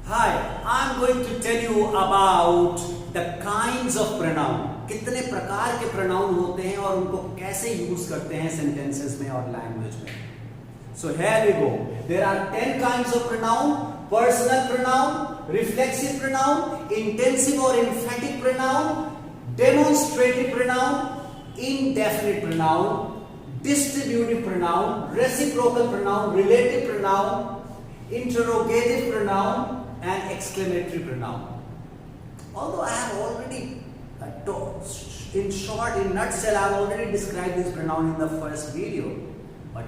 Hi, I'm going to tell you about the kinds of pronoun. कितने प्रकार के pronoun होते हैं और उनको कैसे यूज करते हैं sentences में और language में. So here we go. There are 10 kinds of pronoun: personal pronoun, reflexive pronoun, intensive or emphatic pronoun, demonstrative pronoun, indefinite pronoun, distributive pronoun, reciprocal pronoun, relative pronoun, interrogative pronoun, and exclamatory pronoun. Although I have already in short, in nutshell, I have already described this pronoun in the first video, but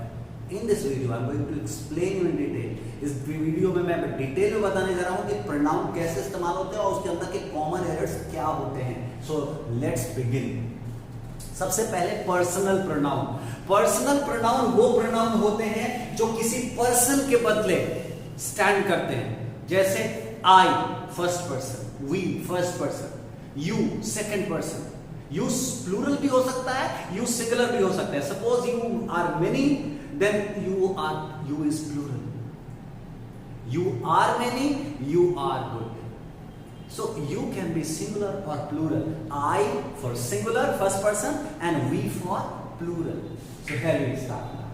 in this video I am going to explain you in detail. इस video में मैं detail में बताने जा रहा हूँ कि pronoun कैसे इस्तेमाल होते हैं और उसके अंदर के कॉमन एरर्स क्या होते हैं. So let's begin. सबसे पहले पर्सनल प्रोनाउन. पर्सनल प्रोनाउन वो प्रोनाउन होते हैं जो किसी पर्सन के बदले स्टैंड करते हैं. जैसे I first person, we first person, you second person. You plural भी हो सकता है, यू सिंगुलर भी हो सकता है. Suppose you are many, then you is plural. You are many, you are good. So you can be singular or plural. I for singular, first person, and we for plural. So here we start now.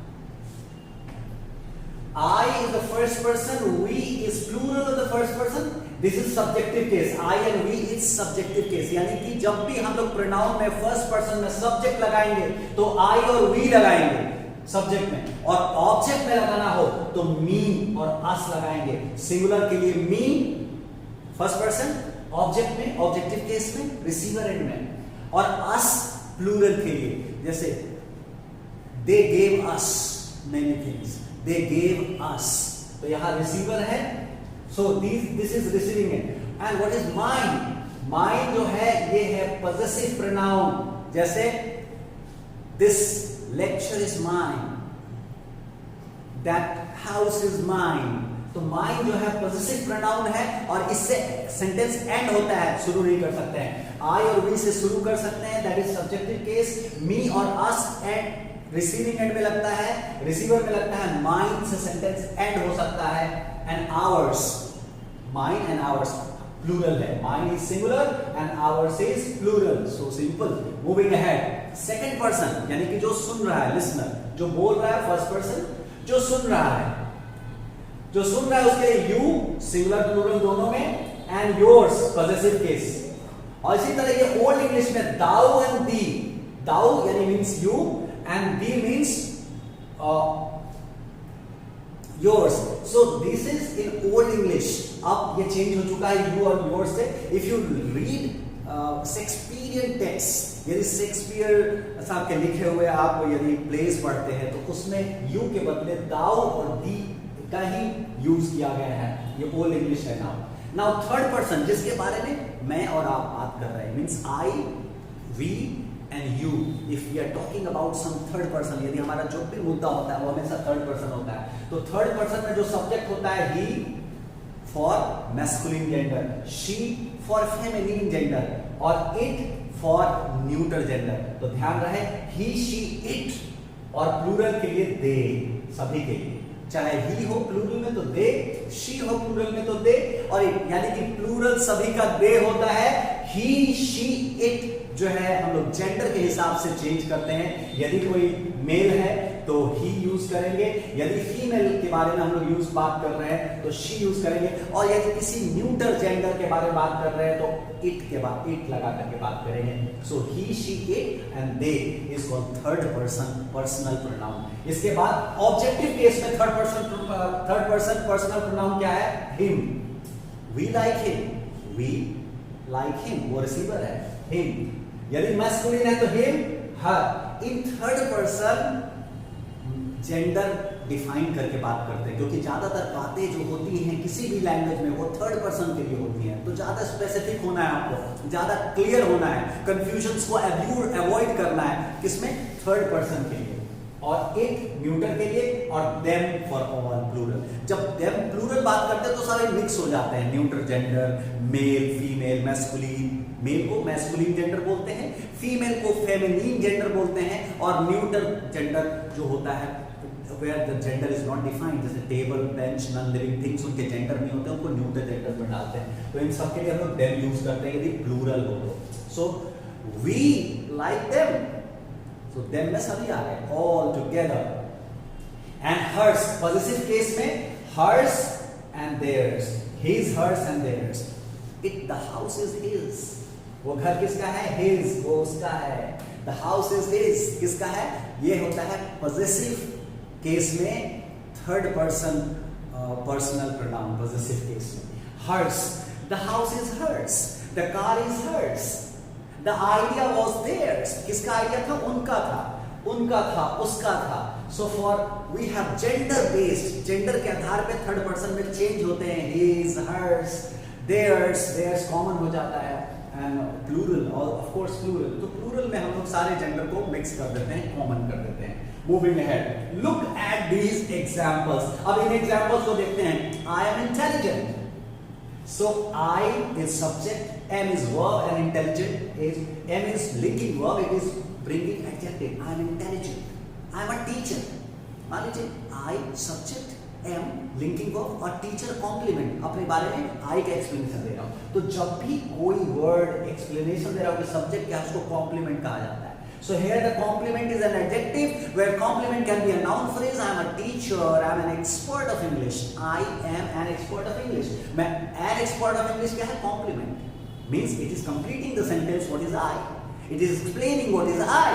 I is the first person, we is plural of the first person. This is subjective case. I and we is subjective case. यानी कि जब भी हम लोग pronoun में first person में subject लगाएंगे तो I और we लगाएंगे सब्जेक्ट में, और ऑब्जेक्ट में लगाना हो तो मी और अस लगाएंगे. सिंगुलर के लिए मी फर्स्ट पर्सन, ऑब्जेक्ट में ऑब्जेक्टिव केस में रिसीवर एंड में, और अस प्लूरल के लिए. जैसे they gave us many things, they gave us, तो यहां रिसीवर है. सो this is receiving end. And what is mine? Mine जो है ये है पॉसेसिव प्रोनाउन. जैसे this lecture is mine, that house is mine. तो mine जो है possessive pronoun है और इससे sentence end होता है, शुरू नहीं कर सकते हैं. I और we से शुरू कर सकते हैं, that is subjective case. Me और us and receiving end में लगता है, receiver में लगता है. mine से sentence end हो सकता है. and ours, mine and ours plural है. mine is singular and ours is plural. So simple. Moving ahead. Second person यानी कि जो सुन रहा है, लिसनर, जो बोल रहा है फर्स्ट पर्सन, जो सुन रहा है, जो सुन रहा है उसके लिए यू सिंगुलर प्लूरल दोनों में, एंड योर्स पॉसेसिव केस. और इसी तरह ये ओल्ड इंग्लिश में दाउ एंड दी. दाउ यानी means you and thee means yours. So this is in old English. अब ये चेंज हो चुका है यू और योर्स से. If you read Shakespearean text, यदि शेक्सपियर साहब के लिखे हुए आप यदि प्लेस पढ़ते हैं तो उसमें यू के बदले दाउ और दी का ही यूज किया गया है. ये ओल्ड इंग्लिश है. नाउ थर्ड पर्सन जिसके बारे में मैं और आप बात कर रहे हैं, means I, we and you. If we are talking about some third person, यदि हमारा जो भी मुद्दा होता है वो हमेशा थर्ड पर्सन होता है, तो थर्ड पर्सन में जो सब्जेक्ट होता है he for masculine gender, she for feminine gender, और इट फॉर न्यूट्रल जेंडर. तो ध्यान रहे ही, शी, इट, और प्लूरल के लिए दे, सभी के लिए. चाहे ही हो प्लूरल में तो दे, शी हो प्लूरल में तो दे, और इट. यानी कि प्लूरल सभी का दे होता है. ही, शी, इट जो है हम लोग जेंडर के हिसाब से चेंज करते हैं. यदि कोई मेल है तो ही यूज करेंगे, यदि फीमेल के बारे में हम लोग बात कर रहे हैं तो शी यूज करेंगे, और यदि किसी न्यूट्रल जेंडर के बारे में बात कर रहे हैं तो इट के बाद इट लगा करके बात करेंगे. So he, she, it and they is called third person personal pronoun. इसके बाद ऑब्जेक्टिव केस में थर्ड पर्सन पर्सनल प्रोनाउन क्या है? Him. We like him, we like him, वो रिसीवर है. हिम. यदि मैस्कुलिन है तो him, her. In third person gender define करके बात करते हैं, क्योंकि ज्यादातर बातें जो होती हैं किसी भी लैंग्वेज में वो थर्ड पर्सन के लिए होती हैं. तो ज्यादा स्पेसिफिक होना है, आपको ज्यादा क्लियर होना है, कंफ्यूजन्स को अवॉइड करना है. किसमें? थर्ड पर्सन के लिए. और इट न्यूट्रल के लिए, और देम फॉर ऑल प्लूरल. जब देम प्लूरल बात करते हैं तो सारे मिक्स हो जाते हैं. Neutral gender, male, female, masculine. Male को मैस्कुलिन जेंडर बोलते हैं, फीमेल को फेमिनिन जेंडर बोलते हैं, और न्यूट्रल जेंडर जो होता है where the gender is not defined, जैसे table, bench, non living things उनके जेंडर नहीं होते, उनको न्यूट्रल जेंडर में डालते हैं। तो इन सब के लिए हम लोग देम यूज करते हैं यदि प्लूरल हो तो। So we like them, so them में सभी आ गए, all together. And hers, possessive case में hers and theirs, his, hers and theirs. It, the house is his, वो घर किसका है? हिज, वो उसका है। द हाउस इज हिज, किसका है? ये होता है पॉजिटिव केस में third person personal pronoun, possessive case में। Hers, the house is hers, the car is hers, the idea was theirs, किसका आइडिया था? उनका था, उनका था, उसका था। So for we have gender based, gender के आधार पे थर्ड पर्सन में चेंज होते हैं, his, hers, theirs, theirs common हो जाता है, एंड प्लूरल, और ऑफ कोर्स प्लूरल। तो प्लूरल में हम लोग सारे जेंडर को मिक्स कर देते हैं, कॉमन कर देते हैं। Moving ahead, look at these examples. अब इन एग्जांपल्स को देखते हैं। I am intelligent, so I is subject, am is verb, and intelligent is, am is linking verb, it is bringing adjective. I am intelligent, I am a teacher. मान लीजिए I subject, am linking verb और teacher complement, अपने बारे में आई का explanation दे रहा हूं। तो जब भी कोई वर्ड एक्सप्लेनेशन दे रहा हूं कि सब्जेक्ट क्या है, उसको कॉम्प्लीमेंट कहा जाता है। So here the complement is an adjective, where complement can be a noun phrase. I am a teacher, I am an expert of English, I am an expert of English. मैं an expert of English क्या है? Complement means it is completing the sentence what is I, it is explaining what is I.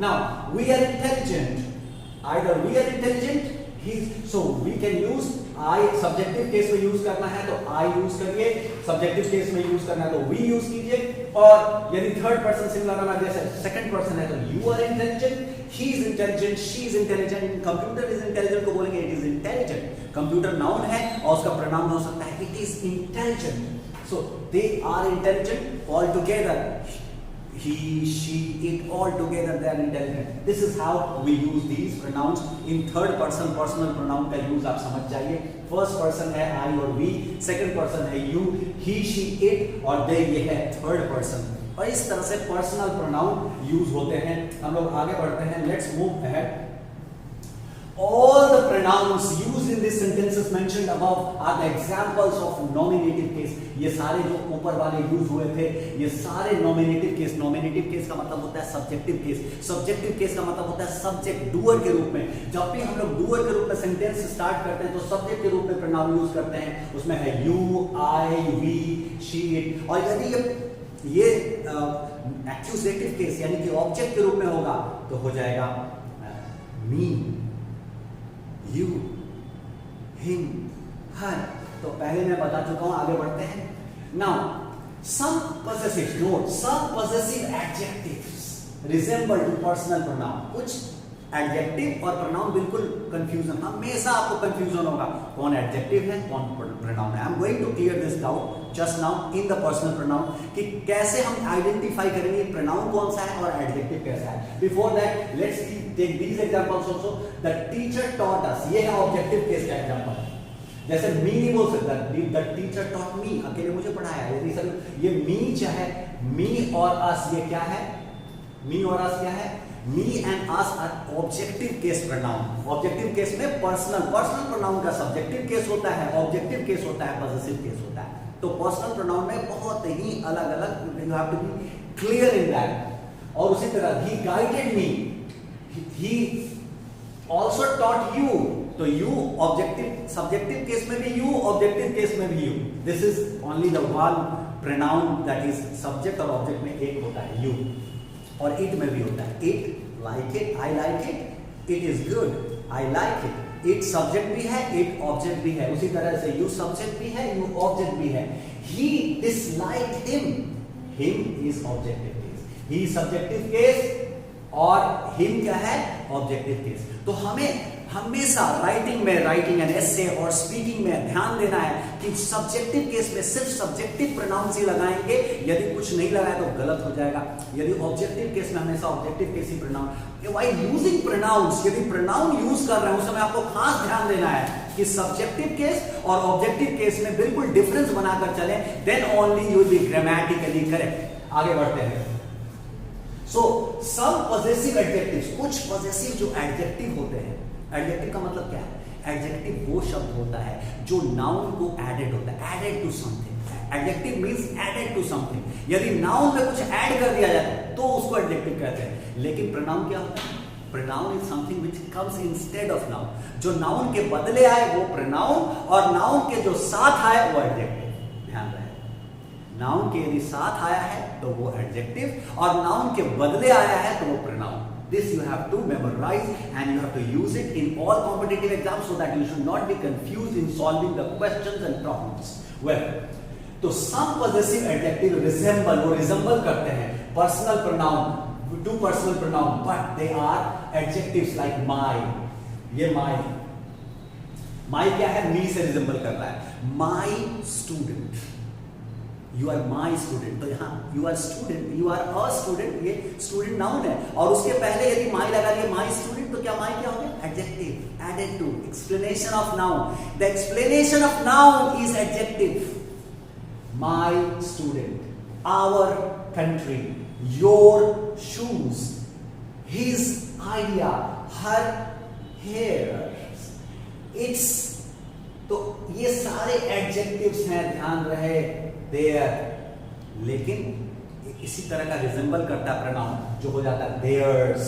Now we are intelligent, either we are intelligent, so we can use I, subjective case में use करना है तो I use करिए, subjective case में use करना है तो we use कीजिए। और यदि थर्ड पर्सन सिंगुलर होना, जैसे सेकंड पर्सन है तो you are intelligent, he is intelligent, she is intelligent, computer is intelligent को बोलेंगे it is intelligent। Computer noun है और उसका प्रोनाउन हो सकता है it is intelligent, so they are intelligent all together, he, she, it, all together they are intelligent. This is how we use these pronouns in third person, personal pronoun का use आप समझ जाइए। First person है I और we, second person है you, he, she, it और they, ये है थर्ड पर्सन। और इस तरह से पर्सनल प्रोनाउन यूज होते हैं। हम लोग आगे बढ़ते हैं, let's move ahead. All the pronouns used in these sentences mentioned above are the examples of nominative case. ये सारे जो ऊपर वाले यूज हुए थे, ये सारे nominative case। nominative case का मतलब होता है subjective case, subjective case का मतलब होता है subject, doer के रूप में। जब भी हम लोग doer के रूप में सेंटेंस स्टार्ट करते हैं तो subject के रूप में pronoun यूज करते हैं, उसमें है you, I, we, she, it। और यदि ये accusative case यानी कि ऑब्जेक्ट के रूप में होगा तो हो जाएगा me, you, him, her। तो पहले मैं बता चुका हूं, आगे बढ़ते हैं। Now, some possessive, note, some possessive adjectives resemble to personal pronoun। कुछ एडजेक्टिव और प्रोनाउन बिल्कुल कंफ्यूजन, हमेशा आपको कंफ्यूजन होगा कौन एडजेक्टिव है कौन प्रोनाउन है। I am going to clear this doubt just now in the personal pronoun, कि कैसे हम आइडेंटिफाई करेंगे प्रोनाउन कौन सा है और एडजेक्टिव कैसा है। Before that let's take these examples also. The teacher taught us, ये है ऑब्जेक्टिव केस का एग्जांपल। जैसे मी नहीं बोल सकता, द टीचर टॉट मी, अकेले मुझे पढ़ाया। यदि सर ये मी चाहे मी और अस, ये क्या है? मी और अस क्या है? Me and us are objective case pronoun. Objective case में पर्सनल प्रोनाउन का सब्जेक्टिव केस होता है, ऑब्जेक्टिव केस होता है, पॉसेसिव केस होता है। तो पर्सनल प्रोनाउन में बहुत ही अलग अलग, you have to be clear in that. और उसी तरह ही guided me, he also taught you, तो यू ऑब्जेक्टिव, सब्जेक्टिव केस में भी यू, ऑब्जेक्टिव केस में भी you. This is only the one pronoun that is subject और ऑब्जेक्ट में एक होता है यू। और इट में भी होता है, it, like it, I like it, it is good, I like it. It subject भी है, इट ऑब्जेक्ट भी है। उसी तरह से यू सब्जेक्ट भी है, यू ऑब्जेक्ट भी है। He disliked him, him is objective case, he subjective case और हिम क्या है? Objective case. तो हमें हमेशा राइटिंग एंड एसे और स्पीकिंग में ध्यान देना है कि सब्जेक्टिव केस में सिर्फ सब्जेक्टिव प्रोनाउंस ही लगाएंगे, यदि कुछ नहीं लगाए तो गलत हो जाएगा। यदि ऑब्जेक्टिव केस में हमेशा ऑब्जेक्टिव केस ही प्रोनाउन। व्हाइल यूजिंग प्रोनाउंस, यदि प्रोनाउन यूज कर रहे हैं उस समय आपको खास ध्यान देना है कि सब्जेक्टिव केस और ऑब्जेक्टिव केस में बिल्कुल डिफरेंस बनाकर चलें, then only you will be grammatically correct. आगे बढ़ते हैं। सो सम पॉसेसिव एडजेक्टिव्स, कुछ पॉसेसिव जो एडजेक्टिव होते हैं, एडजेक्टिव का मतलब क्या है? एडजेक्टिव वो शब्द होता है जो नाउन को एडेड होता है, added to something. Adjective means added to something. यदि नाउन में कुछ ऐड कर दिया जाए तो उसको एडजेक्टिव कहते हैं। लेकिन प्रोनाउन क्या होता है? Pronoun is something which comes instead of noun. जो नाउन के बदले आए वो प्रोनाउन, और नाउन के जो साथ आए वो एडजेक्टिव। ध्यान रहे, नाउन के यदि साथ आया है तो वो एडजेक्टिव, और नाउन के बदले आया है तो वो pronoun. This you have to memorize and you have to use it in all competitive exams so that you should not be confused in solving the questions and problems. Well, तो some possessive adjective resemble, वो resemble करते हैं personal pronoun, two personal pronoun, but they are adjectives like my. ये my क्या है? me से resemble कर रहा है। My student, You are my student। तो यहाँ you are student, you are a student, ये student noun है, और उसके पहले यदि my लगा लिया my student, तो क्या my क्या हो गया? Adjective, added to, explanation of noun। The explanation of noun is adjective। My student, our country, your shoes, his idea, her hair, its। तो ये सारे adjectives हैं, ध्यान रहे। There, लेकिन इसी तरह का रिजेंबल करता है प्रोनाउन जो हो जाता है theirs,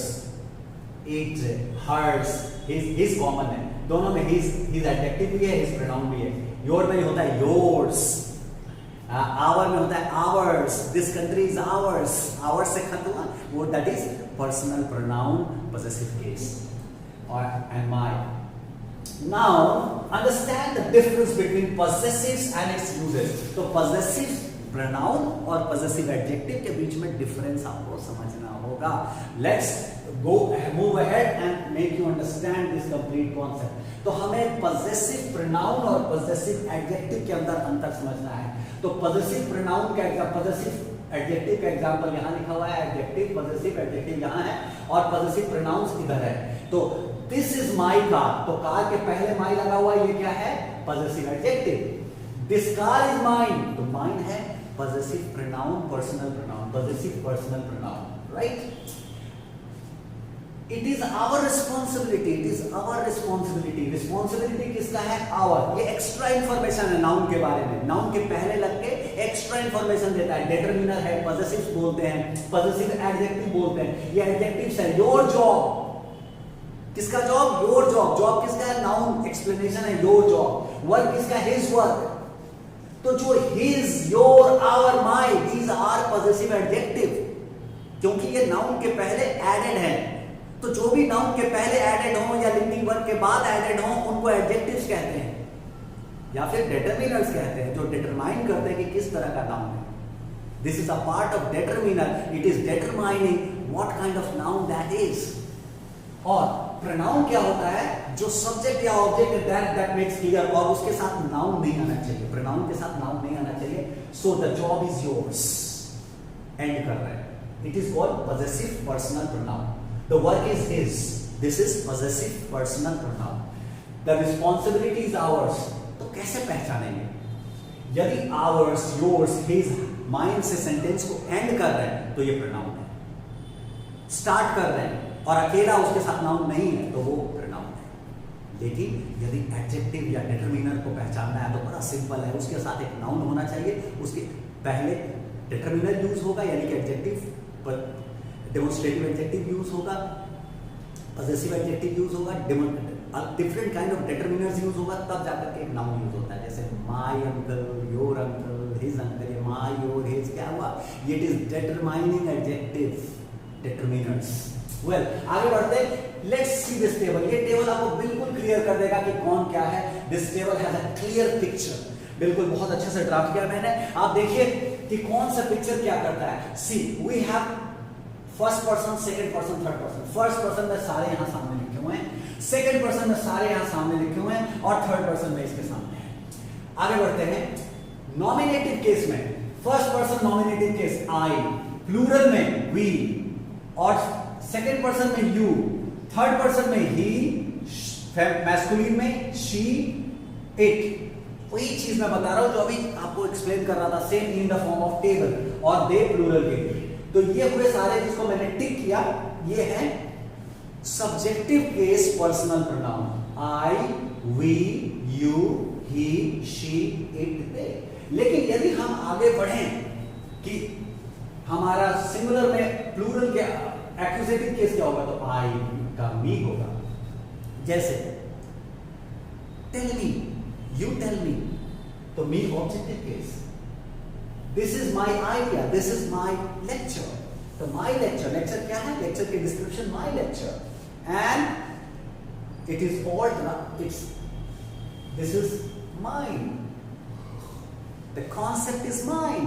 it, hers, his common है दोनों में। his एडजेक्टिव भी है, his प्रोनाउन भी है। your में होता है yours, our में होता है ours, this country is ours, ours से खत्म हुआ वो, that is personal pronoun possessive case। और and my। Now understand the difference between possessives and its uses। तो possessive pronoun और possessive adjective के बीच में difference आपको समझना होगा। Let's move ahead and make you understand this complete concept। तो हमें possessive pronoun और possessive adjective के अंदर अंतर समझना है। तो possessive pronoun का possessive adjective का एग्जाम्पल यहाँ लिखा हुआ है, adjective possessive adjective यहाँ है, और possessive pronouns इधर है। तो This is my car, तो कार के पहले my लगा हुआ है, ये क्या है? Possessive adjective। This car is mine, तो mine है possessive pronoun, personal pronoun, possessive personal pronoun, right? It is our responsibility, it is our responsibility। Responsibility किसका है? Our। ये extra information है नाउन के बारे में, नाउन के पहले लग के extra information देता है। determiner है, possessive बोलते हैं, possessive adjective बोलते हैं, ये adjectives है। Your job, किसका जॉब? Your job. जॉब किसका है? नाउन, एक्सप्लेनेशन है योर जॉब। वर्क किसका? His work. तो जो his, your, our, my, these are positive adjective, क्योंकि ये नाउन के पहले एडेड है। तो जो भी नाउन के पहले एडेड हो या लिंकिंग वर्ब के बाद एडेड हो उनको एडजेक्टिव्स कहते हैं, या फिर डिटरमिनर्स कहते हैं, जो डिटरमाइन करते हैं कि किस तरह का नाउन है। This is a part of determiner, it is determining what kind of noun that is. और प्रोनाउन क्या होता है? जो सब्जेक्ट या ऑब्जेक्ट दैट मेक्स क्लियर, और उसके साथ नाउन नहीं आना चाहिए, प्रोनाउन के साथ नाउन नहीं आना चाहिए। So the job is yours, and कर रहे हैं। It is called possessive personal pronoun। The work is his, this is possessive personal pronoun। The responsibility is ours। तो कैसे पहचानेंगे? यदि ours, yours, his, mine से सेंटेंस को एंड कर रहे हैं तो ये प्रोनाउन है। स्टार्ट कर रहे हैं और अकेला उसके साथ नाउन नहीं है तो वो प्रोनाउन है। लेकिन यदि एडजेक्टिव या डिटरमिनर को पहचानना है तो बड़ा सिंपल है, उसके साथ एक नाउन होना चाहिए, उसके पहले डिटरमिनर यूज होगा यानी कि एडजेक्टिव, डेमोन्स्ट्रेटिव एडजेक्टिव यूज होगा, पॉजिटिव एडजेक्टिव यूज होगा, different kind of determiners use होगा, तब जाकर के एक नाउन यूज होता है। जैसे my uncle, your uncle, his uncle, ये माय, योर, हिज क्या हुआ? It is determining adjective, determiners. Well, आगे बढ़ते हैं। Let's see this table. ये टेबल आपको बिल्कुल क्लियर कर देगा कि कौन क्या है। This table has a clear picture, बिल्कुल बहुत अच्छे से ड्राफ्ट किया मैंने। आप देखिए कि कौन सा पिक्चर क्या करता है। See, we have first person, second person, third person. First person में सारे यहां सामने लिखे हुए हैं, सेकंड पर्सन में सारे यहां सामने लिखे हुए हैं, और थर्ड पर्सन में इसके सामने है। आगे बढ़ते हैं। नॉमिनेटिव केस में first person nominative case I, plural में वी, और सेकेंड पर्सन में यू, थर्ड पर्सन में ही, मैस्कुलिन में शी, इट। वही चीज मैं बता रहा हूं जो अभी आपको एक्सप्लेन कर रहा था, same in the form of table, और दे प्लूरल के। तो ये हुए सारे जिसको मैंने टिक किया, ये है subjective case personal pronoun, I, we, you, he, she, it, they. लेकिन यदि हम आगे बढ़ें कि हमारा सिंगुलर में प्लूरल के एक्यूजेटिव केस क्या होगा, तो आई का मी होगा। जैसे tell me, you tell me, तो me objective case. This is my idea, this is my lecture, तो माई लेक्चर, लेक्चर क्या है, लेक्चर की description my lecture, and it is all its this is mine, the concept is mine,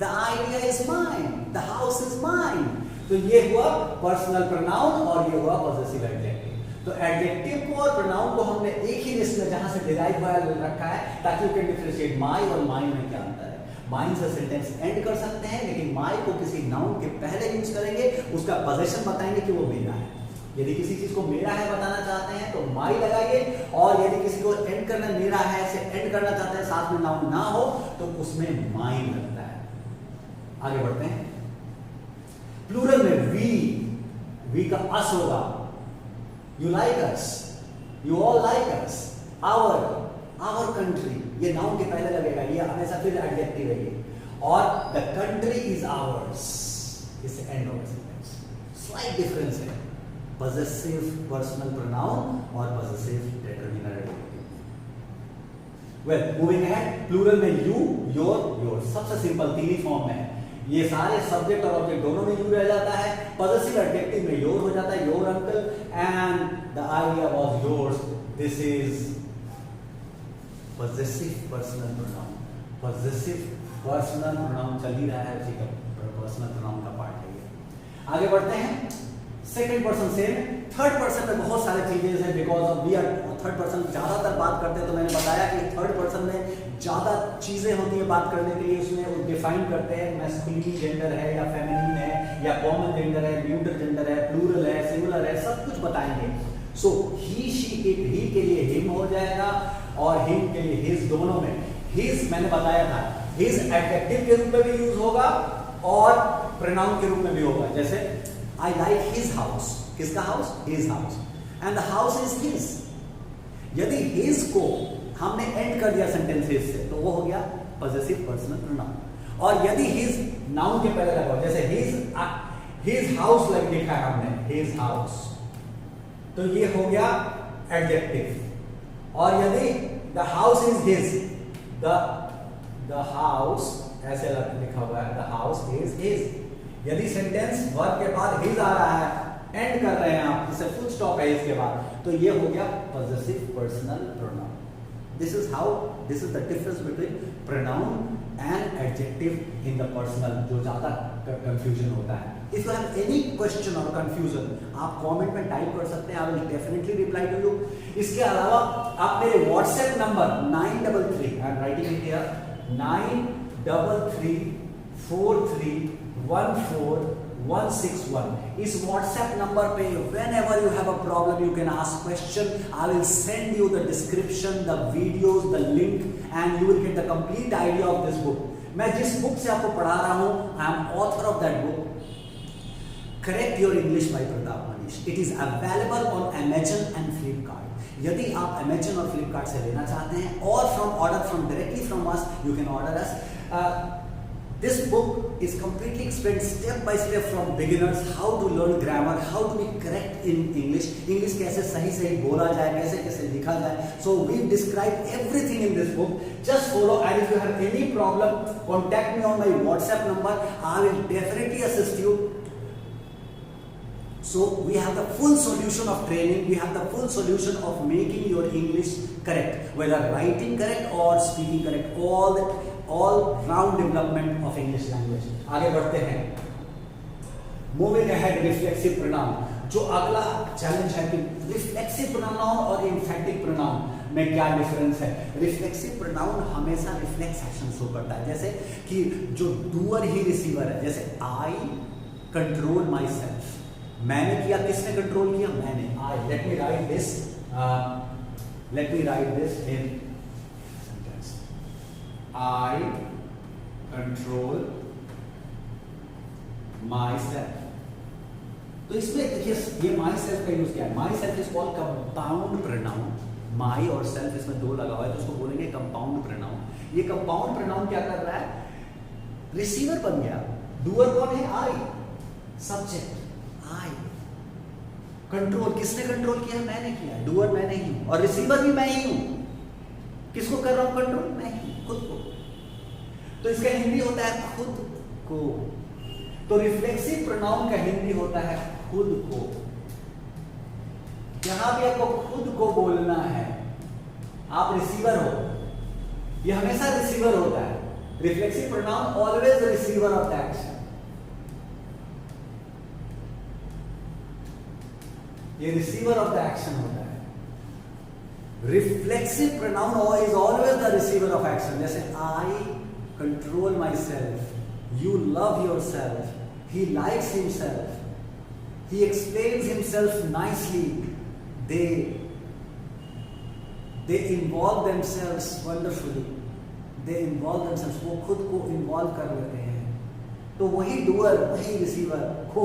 the idea is mine, the house is mine. तो ये हुआ personal pronoun और ये हुआ पॉजेसिव एडजेक्टिव। तो एडजेक्टिव को और प्रोनाउन को हमने एक ही लिस्ट में जहां से डिराइव रखा है ताकि यू कैन डिफरेंशिएट माई और माइन में क्या अंतर है। माइन से सेंटेंस एंड कर सकते हैं, लेकिन माई को किसी नाउन के पहले यूज करेंगे, उसका पोजीशन बताएंगे कि वो मेरा है। यदि किसी चीज को मेरा है बताना चाहते हैं तो माई लगाइए, और यदि किसी को एंड करना मेरा है से एंड करना चाहते हैं साथ में नाउन ना हो तो उसमें माइन लगता है। आगे बढ़ते हैं। प्लूरल में वी का अस होगा, you like us, you all like us, our country, ये नाउन के पहले लगेगा, ये हमेशा फिर एडजेक्टिव है ये, और द कंट्री इज आवर्स, इससे end of sentence. Slight difference है पॉजेसिव पर्सनल प्रोनाउन और possessive determiner adjective. Well, moving ahead, plural में यू, योर सबसे सिंपल तीन ही फॉर्म में है। ये सारे सब्जेक्ट और ऑब्जेक्ट दोनों में यू रह जाता है। पॉजेसिव एडजेक्टिव में योर हो जाता है, your uncle, and the idea was yours, this is possessive personal pronoun. Possessive personal pronoun चल ही रहा है, उसी का पर्सनल प्रोनाउन का पार्ट है ये। आगे बढ़ते हैं। Second person same, third person में बहुत सारे चीजें हैं, because of we are third person ज्यादातर बात करते हैं, तो मैंने बताया कि थर्ड पर्सन में ज्यादा चीजें होती है बात करने के लिए। उसमें वो डिफाइन करते हैं मैस्कुलिन जेंडर है या फेमिनिन है या कॉमन जेंडर है, न्यूट्रल जेंडर है, प्लूरल है, सिंगुलर है, सब कुछ बताएंगे। सो ही, शी, इट, ही के लिए हिम हो जाएगा और हिम के लिए हिज, दोनों में हिज मैंने बताया था, हिज एडजेक्टिव के रूप में भी यूज होगा और प्रोनाउन के रूप में भी होगा। जैसे I like his house, किसका house, his house, and the house is his। यदि his को हमने एंड कर दिया सेंटेंसेस से तो वो हो गया पॉजेसिव पर्सनल प्रोनाउन। और यदि his नाउन के पहले लगा, जैसे his house लिखा है हमने, his house, तो ये हो गया एडजेक्टिव। और यदि the house is his, the house ऐसे लिखा हुआ है, the house is his। यदि सेंटेंस वर्ब के बाद हिज आ रहा है, एंड कर रहे हैं आप, जिसे फुल स्टॉप है इसके बाद, तो ये हो गया possessive personal pronoun. This is the difference between pronoun and adjective in the personal, जो ज्यादा कंफ्यूजन होता है। If you have any question और कंफ्यूजन, आप कमेंट में टाइप कर सकते हैं, I will definitely reply to you. इसके अलावा आप मेरे WhatsApp number 9333, I am writing it here, 9333431161, इस व्हाट्सएप नंबर पे whenever you have a problem you can ask question. I will send you the description, the videos, the link, and you will get the complete idea of this book. मैं जिस book से आपको पढ़ा रहा हूं, I am author of that book, Correct Your English by Pratap Manish. It is available on Amazon and Flipkart. यदि आप Amazon और Flipkart से लेना चाहते हैं और order from directly from us, you can order us. This book is completely explained step by step from beginners, how to learn grammar, how to be correct in English, English कैसे सही बोला जाए, कैसे लिखा जाए. So we describe everything in this book. Just follow, and if you have any problem, contact me on my WhatsApp number. I will definitely assist you. So we have the full solution of training. We have the full solution of making your English correct, whether writing correct or speaking correct. All round development of English language. आगे बढ़ते हैं. Moving ahead, reflexive pronoun. जो अगला challenge है कि reflexive pronoun और emphatic pronoun में क्या डिफरेंस है. Reflexive pronoun हमेशा reflex action शो करता है, जैसे कि जो doer ही receiver है. जैसे I control myself. मैंने किया, किसने कंट्रोल किया? मैंने. I. Let me write this in I control myself. तो इसमें देखिए ये माई सेल्फ का यूज क्या है, myself is called compound pronoun. My और सेल्फ इसमें दो लगा हुआ है तो उसको बोलेंगे कंपाउंड प्रोनाउन। ये कंपाउंड प्रोनाउन क्या कर रहा है, रिसीवर बन गया। डूअर कौन है, आई, सब्जेक्ट आई, कंट्रोल किसने कंट्रोल किया, मैंने किया, डूअर मैं नहीं हूं और रिसीवर भी मैं ही हूं। किसको कर रहा हूं कंट्रोल, मैं ही, खुद को। तो इसका हिंदी होता है खुद को। तो रिफ्लेक्सिव प्रोनाउन का हिंदी होता है खुद को। जहां भी आपको खुद को बोलना है, आप रिसीवर हो, ये हमेशा रिसीवर होता है। Reflexive pronoun always receiver of the action. ये रिसीवर ऑफ द एक्शन होता है। Reflexive pronoun is always the receiver of action. जैसे I control myself, you love yourself, he likes himself, he explains himself nicely, they involve themselves wonderfully, they involve themselves, वो खुद को involve कर लेते हैं। तो वही doer, वही रिसीवर, खो।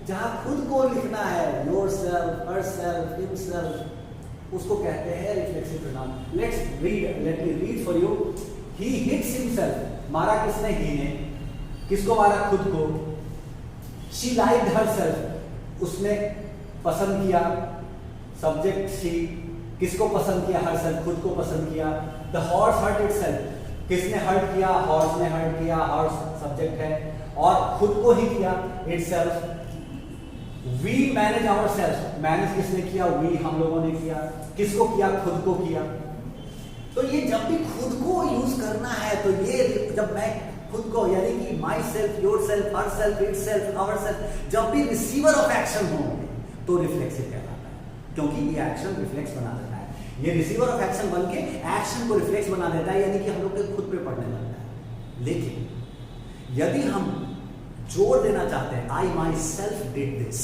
जहां खुद को लिखना है, your self, her self, himself, उसको कहते हैं reflexive pronoun. Let me read for you. He hits himself, मारा किसने, ही ने। किसको मारा, खुद को। शी लाइक्ड हरसेल्फ, उसने पसंद किया, सब्जेक्ट शी। किसको पसंद किया, हरसेल्फ, खुद को पसंद किया। द हॉर्स हर्ट इटसेल्फ, किसने हर्ट किया, हॉर्स ने हर्ट किया, हॉर्स सब्जेक्ट है और खुद को ही किया, itself. We manage ourselves, manage किसने किया, वी, हम लोगों ने किया। किसको किया, खुद को किया। तो ये जब भी खुद को यूज करना है, तो ये जब मैं खुद को, यानी कि myself, yourself, herself, itself, ourself, जब भी रिसीवर ऑफ एक्शन होंगे तो रिफ्लेक्सिव कहलाता है, क्योंकि ये एक्शन रिफ्लेक्स बना देता है। ये रिसीवर ऑफ एक्शन बन के एक्शन को रिफ्लेक्स बना देता है, यानी कि हम लोग के खुद पे पड़ने लगता है। लेकिन यदि हम जोर देना चाहते हैं, आई माई सेल्फ डिड दिस,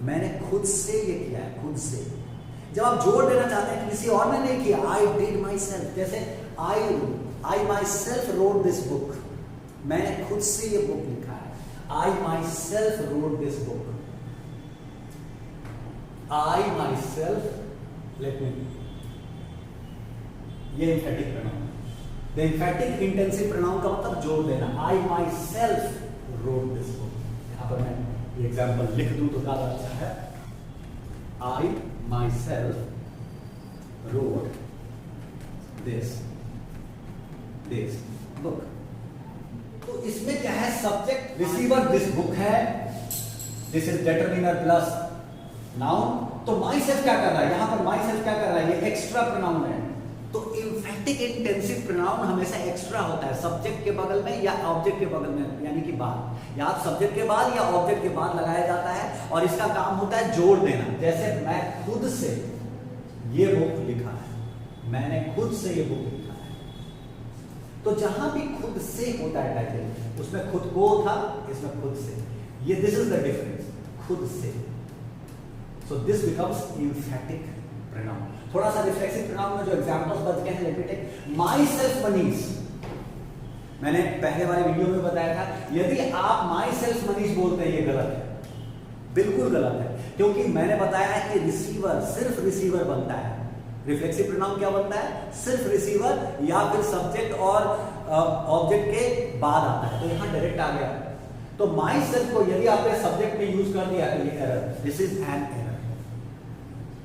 मैंने खुद से ये किया है, खुद से। जब आप जोर देना चाहते हैं किसी और ने नहीं किया, आई डिड माई सेल्फ, जैसे I myself wrote this book, मैंने खुद से ये बुक लिखा है। I myself wrote this book, I myself, let me, ये emphatic pronoun, the emphatic intensive pronoun का मतलब जोर देना। I myself wrote this book, यहाँ पर मैं ये एग्जाम्पल लिख दूं तो ज्यादा अच्छा है। I myself wrote this book। तो इसमें क्या है, सब्जेक्ट, रिसीवर, दिस बुक है, this is determiner plus noun. तो माई सेल्फ क्या कर रहा है, यहां पर माई सेल्फ क्या कर रहा है, ये एक्स्ट्रा प्रोनाउन है। तो एम्फैटिक इंटेंसिव प्रोनाउन हमेशा एक्स्ट्रा होता है, सब्जेक्ट के बगल में या ऑब्जेक्ट के बगल में, यानी कि बाद, या सब्जेक्ट के बाद या ऑब्जेक्ट के बाद लगाया जाता है और इसका काम होता है जोड़ देना। जैसे मैं खुद से ये बुक लिखा है, मैंने खुद से ये बुक लिखा है। तो जहां भी खुद से होता है टाइटल, उसमें खुद को था, इसमें खुद से, ये दिस इज द डिफरेंस, खुद से। So this becomes एम्फैटिक pronoun. थोड़ा सा रिफ्लेक्सिव प्रोनाउन में जो एग्जांपल्स बच गए हैं, let me take myself Manish. मैंने पहले वाले वीडियो में बताया था, यदि आप माई सेल्फ मनीष बोलते हैं, ये गलत है, बिल्कुल गलत है, क्योंकि मैंने बताया है कि रिसीवर, सिर्फ रिसीवर बनता है। रिफ्लेक्सिव प्रोनाउन क्या बनता है, सिर्फ रिसीवर या फिर सब्जेक्ट और ऑब्जेक्ट के बाद आता है। तो यहां डायरेक्ट आ गया। तो माई सेल्फ को यदि आपने सब्जेक्ट में यूज कर दिया तो ये error, this is an error.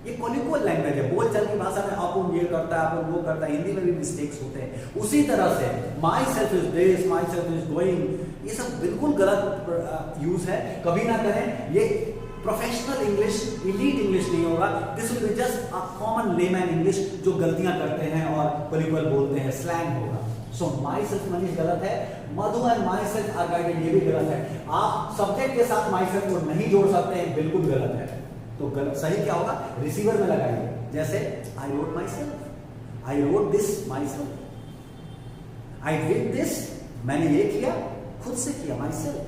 ये कोलिक्वल लैंग्वेज है, बोलचाल की भाषा में अपन ये करता है, अपन वो करता है, हिंदी में भी मिस्टेक्स होते हैं। उसी तरह से my self is this, my self is going, ये सब बिल्कुल गलत यूज है, कभी ना करें। ये प्रोफेशनल इंग्लिश, इलीट इंग्लिश नहीं होगा। This will be just a common layman English, जो गलतियां करते हैं और कोलिक्वल बोलते हैं, स्लैंग होगा। सो माई सेल्फ मनीष गलत है, Madhu and myself are guided, ये भी गलत है। आप सब्जेक्ट के साथ माई सेल्फ को नहीं जोड़ सकते हैं, बिल्कुल गलत है। तो गलत, सही क्या होगा, रिसीवर में लगाइए। जैसे I wrote my self, I wrote this my self, I did this, मैंने ये किया, खुद से किया, माई सेल्फ।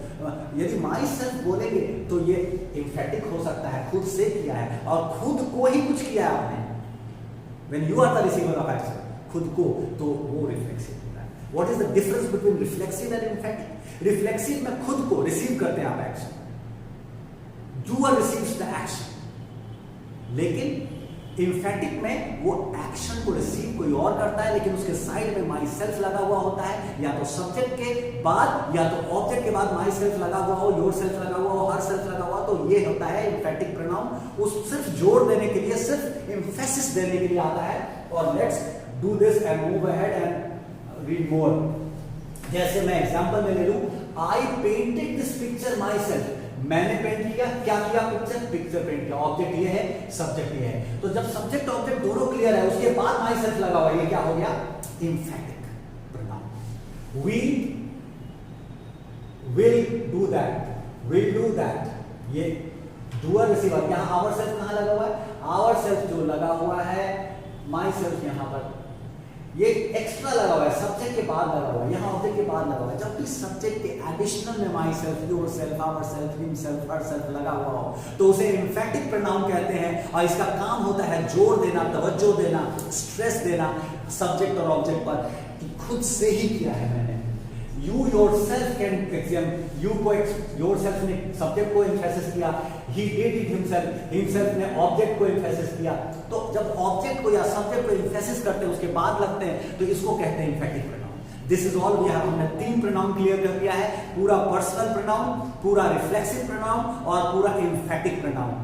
यदि माई सेल्फ बोलेंगे तो ये एम्फैटिक हो सकता है, खुद से किया है और खुद को ही कुछ किया है आपने। When you are the receiver of action, खुद को, तो वो रिफ्लेक्सिव होता है। What is the difference between reflexive and emphatic? Reflexive में खुद को रिसीव करते हैं आप action, doer receives the action, लेकिन इम्फेटिक में वो एक्शन को रिसीव कोई और करता है, लेकिन उसके साइड में माई सेल्फ लगा हुआ होता है, या तो सब्जेक्ट के बाद या तो ऑब्जेक्ट के बाद माई सेल्फ लगा हुआ हो, योर सेल्फ लगा हुआ हो, हर सेल्फ लगा हुआ, तो ये होता है इम्फेटिक प्रोनाउन। उस सिर्फ जोर देने के लिए, सिर्फ एम्फेसिस देने के लिए आता है। और let's do this and move ahead and read more. जैसे मैं एग्जांपल में ले लूं, आई painted this picture my self, मैंने पेंट किया, क्या किया, पिक्चर पेंट किया, ऑब्जेक्ट ये है, सब्जेक्ट ये है। तो जब सब्जेक्ट ऑब्जेक्ट दोनों क्लियर है, उसके बाद माई सेल्फ लगा हुआ, ये क्या हो गया, emphatic pronoun. We will do that, will do that, ये डूअर रिसीवर। यहां आवर सेल्फ कहां लगा हुआ है, आवर सेल्फ जो लगा हुआ है, माई सेल्फ यहां पर ये एक्स्ट्रा लगा हुआ है, सब्जेक्ट के बाद लगा हुआ है, यहां ऑब्जेक्ट के बाद लगा हुआ है। जब भी सब्जेक्ट के एडिशनल में myself, yourself, ourself, himself, herself लगा हुआ हो, तो उसे इम्फेटिक प्रोनाउन कहते हैं। और इसका काम होता है जोर देना, तवज्जो देना, स्ट्रेस देना सब्जेक्ट और ऑब्जेक्ट पर कि खुद से ही किया है मैंने। You yourself can exam, yourself ने सब्जेक्ट को एम्फेसिस किया, he did it himself, himself ने ऑब्जेक्ट को एम्फेसिस किया। तो जब ऑब्जेक्ट को या सब्जेक्ट को एम्फेसिस करते हैं, उसके बाद लगते हैं, तो इसको कहते हैं emphatic pronoun. This is all we have, हमने 3 प्रोनाउन क्लियर कर दिया है, पूरा पर्सनल प्रोनाउन, पूरा रिफ्लेक्सिव प्रोनाउन और पूरा emphatic pronoun.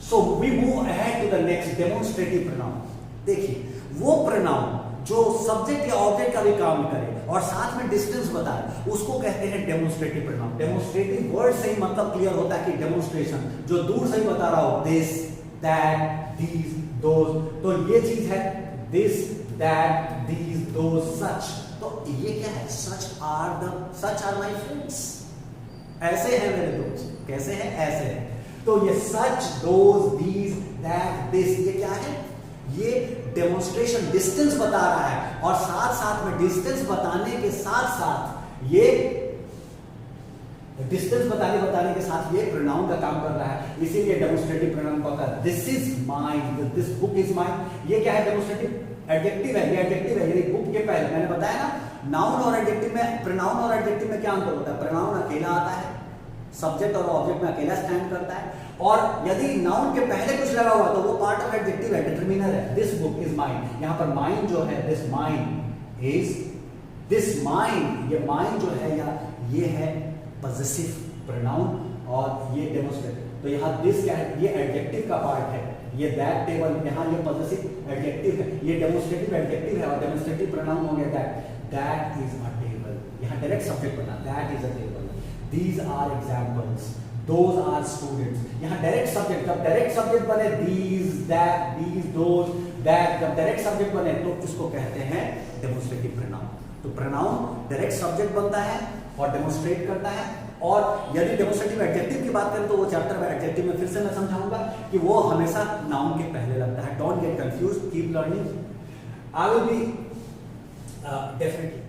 So we move ahead to the next, demonstrative pronoun. देखिए वो प्रोनाउन जो सब्जेक्ट या ऑब्जेक्ट का भी काम करे और साथ में डिस्टेंस बताए, उसको कहते हैं डेमोन्स्ट्रेटिव प्रोनाउन। डेमोन्स्ट्रेटिव वर्ड से ही मतलब क्लियर होता है कि डेमोन्स्ट्रेशन, जो दूर से ही बता रहा हो, दिस, दैट, दीज, दोज। तो ये चीज है दिस, दैट, दीज, दोज, सच। तो ये क्या है, सच आर माय फ्रेंड्स, ऐसे हैं मेरे दोस्त। कैसे हैं, ऐसे हैं। तो ये सच, दोज, दीज, दैट, दिस, ये क्या है, ये डेमोन्स्ट्रेशन, डिस्टेंस बता रहा है। और साथ साथ में डिस्टेंस बताने के साथ साथ ये डिस्टेंस बताने के साथ ये प्रोनाउन का काम कर रहा है। इसीलिए डेमोन्स्ट्रेटिव प्रोनाउन को कहता है this is mine, this book is mine. ये क्या है, डेमोन्स्ट्रेटिव एडजेक्टिव है, ये एडजेक्टिव है। ये बुक के पहले मैंने बताया ना, नाउन और एडजेक्टिव में, प्रोनाउन और एडजेक्टिव में क्या अंतर होता है। प्रोनाउन अकेला आता है, सब्जेक्ट और ऑब्जेक्ट में अकेला स्टैंड करता है। और यदि नाउन के पहले कुछ लगा हुआ तो वो पार्ट ऑफ एडजेक्टिव है, डिटरमिनर है। दिस बुक इज माइन, यहां पर माइन जो है, this mine is, this mine, ये माइन जो है या ये है पॉजेसिव प्रोनाउन और ये डेमोन्स्ट्रेटिव। तो यहां दिस क्या है, ये एडजेक्टिव का पार्ट है। ये दैट टेबल, यहां ये पॉजेसिव एडजेक्टिव है, ये डेमोन्स्ट्रेटिव एडजेक्टिव है और डेमोन्स्ट्रेटिव प्रोनाउन हो गया that. That is a table, यहां डायरेक्ट सब्जेक्ट बना, that is a table. These are examples, those are students। यहाँ डायरेक्ट सब्जेक्ट, जब डायरेक्ट सब्जेक्ट बने these, that, these, those, that, जब डायरेक्ट सब्जेक्ट बने तो इसको कहते हैं डेमोन्स्ट्रेटिव प्रोनाउन। तो प्रोनाउन डायरेक्ट सब्जेक्ट बनता है और डेमोन्स्ट्रेट करता है। और यदि डेमोन्स्ट्रेटिव एडजेक्टिव की बात करें तो वो चैप्टर में एडजेक्टिव में फिर से मैं समझाऊंगा कि वो हमेशा नाउन के पहले लगता है। Don't get confused, keep learning, I will be definitely.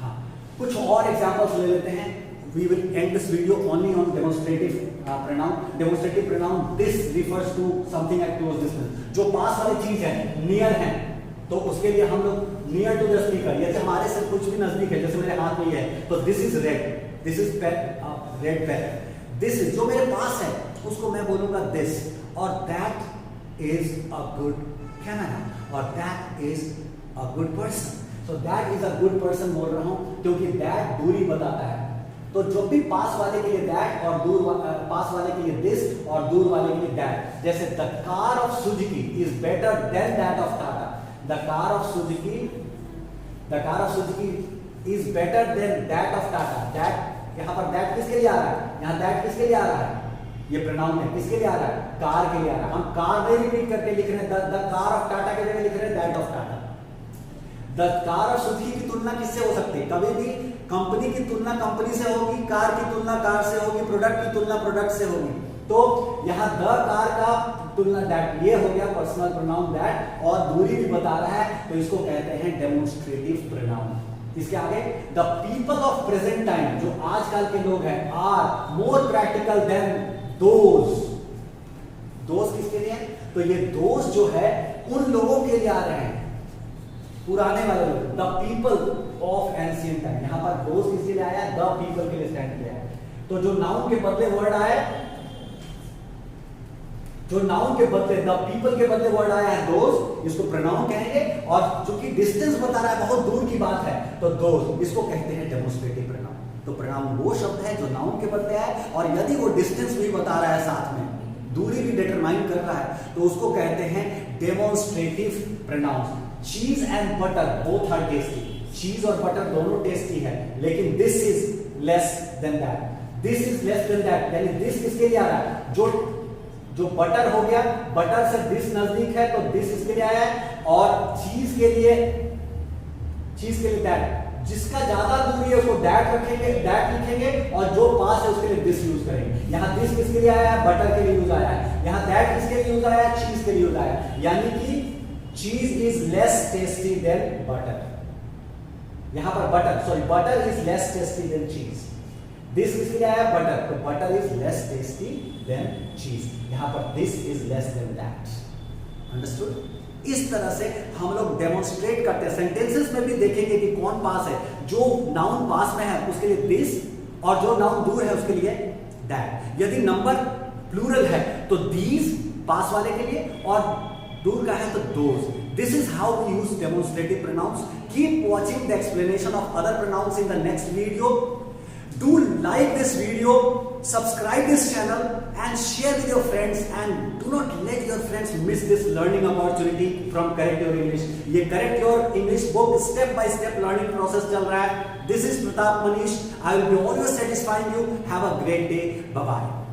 हाँ, कुछ और एग्जांपल्स ले लेते हैं। We will end this video only on demonstrative pronoun. Demonstrative pronoun, this refers to something at close distance. जो पास वाली चीज है, near है, तो उसके लिए हम लोग near to the speaker, यदि हमारे से कुछ भी नजदीक है, जैसे मेरे हाथ में ये है, तो this is red, this is red pen. This is जो मेरे पास है, उसको मैं बोलूंगा this, और that is a good camera, और that is a good person. So that is a good person बोल रहा हूं क्योंकि that दूरी बताता है। तो जो भी पास वाले के लिए दैट और दूर पास वाले के लिए दिस और दूर वाले के लिए दैट। जैसे the car of Suzuki is better than that of Tata. The car of Suzuki is better than that of Tata. That, यहां पर दैट किसके लिए आ रहा है, यहां दैट किसके लिए आ रहा है, ये प्रोनाउन है, किसके लिए आ रहा है, कार के लिए आ रहा है। हम कार नहीं रिपीट करके लिख रहे हैं, द कार ऑफ टाटा के जगह लिख रहे हैं that of Tata. The car of Suzuki की तुलना किससे हो सकती है, कभी भी कंपनी की तुलना कंपनी से होगी, कार की तुलना कार से होगी, प्रोडक्ट की तुलना प्रोडक्ट से होगी। तो यहाँ द कार का तुलना दैट, ये हो गया पर्सनल प्रोनाउन दैट, और दूरी भी बता रहा है, तो इसको कहते हैं डेमोन्स्ट्रेटिव प्रोनाउन। इसके आगे the people of present time, जो आजकल के लोग हैं, are more practical than those. Those किसके लिए है, तो ये दोज जो है उन लोगों के लिए आ रहे हैं, पुराने वाले लोग। The people of ancient time, यहां पर दोज किसके लिए आया, द पीपल के लिए स्टैंड किया है। तो जो नाउन के बदले वर्ड आए जो नाउन के बदले द पीपल के बदले वर्ड आया है दोज, इसको प्रोनाउन कहेंगे। और चूंकि डिस्टेंस बता रहा है, बहुत दूर की बात है, तो दोज इसको कहते हैं डेमोन्स्ट्रेटिव प्रोनाउन। तो प्रोनाउन वो शब्द है जो नाउन के बदले है, और यदि वो डिस्टेंस भी बता रहा है, साथ में दूरी भी डिटरमाइन कर रहा है, तो उसको कहते हैं demonstrative pronoun. Cheese and butter both are tasty, cheese और बटर दोनों टेस्टी है, लेकिन this is less than that, this is less than that, यानी दिस किसके लिए आ रहा है, जो बटर हो गया, बटर से दिस नजदीक है तो दिस इसके लिए आया है, और चीज के लिए दैट, जिसका ज्यादा दूरी है उसको दैट रखेंगे, दैट लिखेंगे, और जो पास है उसके लिए दिस यूज करेंगे। यहां दिस किसके लिए आया है, बटर के लिए यूज आया है, यहां दैट किसके लिए यूज आया है, चीज के लिए यूज आया है, यानी कि cheese is less tasty than butter. यहां पर butter is less tasty than cheese. This किसके लिए आया, बटर, तो butter is less tasty than cheese. यहां पर this is less than that. Understood? इस तरह से हम लोग डेमोन्स्ट्रेट करते हैं। सेंटेंसेस में भी देखेंगे कि कौन पास है, जो नाउन पास में है उसके लिए दिस, और जो नाउन दूर है उसके लिए दैट। यदि नंबर प्लूरल है तो दीज पास वाले के लिए, और दूर का है तो those. This is how we use demonstrative pronouns. Keep watching the explanation of other pronouns in the next video. Do like this video, subscribe this channel, and share with your friends. And do not let your friends miss this learning opportunity from Correct Your English. ये Correct Your English book step by step learning process चल रहा है. This is Pratap Manish. I will be always satisfying you. Have a great day. Bye bye.